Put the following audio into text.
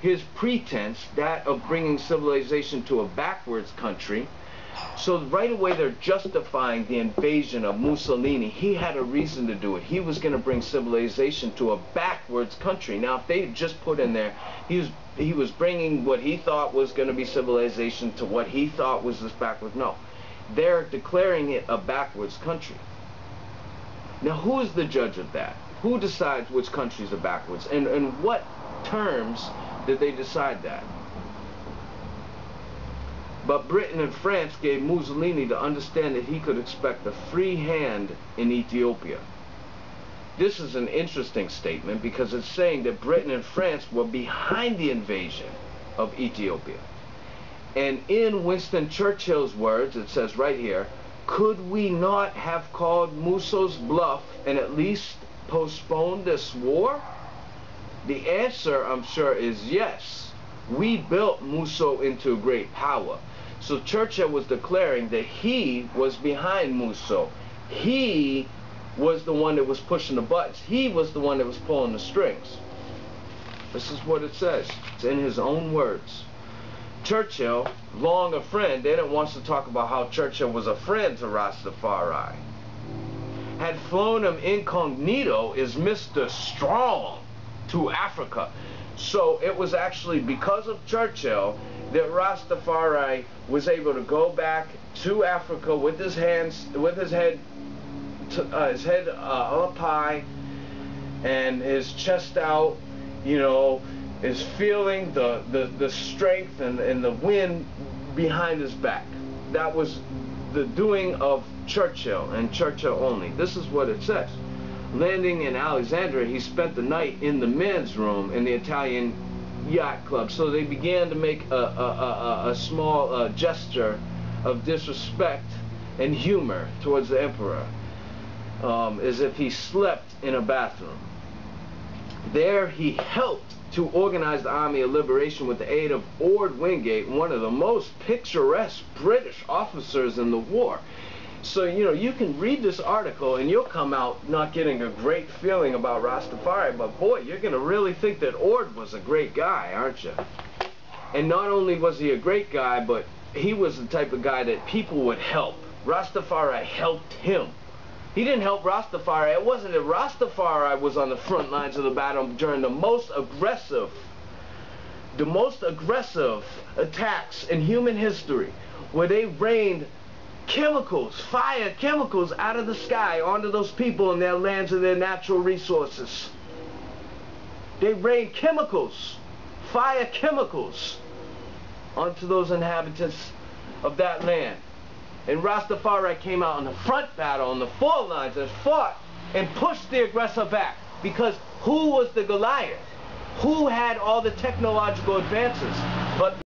his pretense, that of bringing civilization to a backwards country. So right away they're justifying the invasion of Mussolini. He had a reason to do it. He was going to bring civilization to a backwards country. Now if they just put in there, he was bringing what he thought was going to be civilization to what he thought was this backwards. No, they're declaring it a backwards country. Now who is the judge of that? Who decides which countries are backwards? And what terms did they decide that? But Britain and France gave Mussolini to understand that he could expect a free hand in Ethiopia. This is an interesting statement because it's saying that Britain and France were behind the invasion of Ethiopia. And in Winston Churchill's words, it says right here, could we not have called Musso's bluff and at least postponed this war? The answer, I'm sure, is yes. We built Musso into a great power. So Churchill was declaring that he was behind Musso. He was the one that was pushing the buttons. He was the one that was pulling the strings. This is what it says. It's in his own words. Churchill, long a friend, then it wants to talk about how Churchill was a friend to Rastafari, had flown him incognito as Mr. Strong to Africa. So it was actually because of Churchill that Rastafari was able to go back to Africa with his hands, with his head up high and his chest out, you know, is feeling the strength and the wind behind his back. That was the doing of Churchill and Churchill only. This is what it says. Landing in Alexandria, he spent the night in the men's room in the Italian yacht club. So they began to make a small gesture of disrespect and humor towards the emperor, as if he slept in a bathroom. There he helped to organize the Army of Liberation with the aid of Ord Wingate, one of the most picturesque British officers in the war. So, you know, you can read this article and you'll come out not getting a great feeling about Rastafari, but boy, you're going to really think that Ord was a great guy, aren't you? And not only was he a great guy, but he was the type of guy that people would help. Rastafari helped him. He didn't help Rastafari. It wasn't that Rastafari was on the front lines of the battle during the most aggressive attacks in human history, where they rained chemicals, fire chemicals out of the sky onto those people and their lands and their natural resources. They rained chemicals, fire chemicals onto those inhabitants of that land. And Rastafari came out in the front battle, on the front lines, and fought and pushed the aggressor back. Because who was the Goliath? Who had all the technological advances? But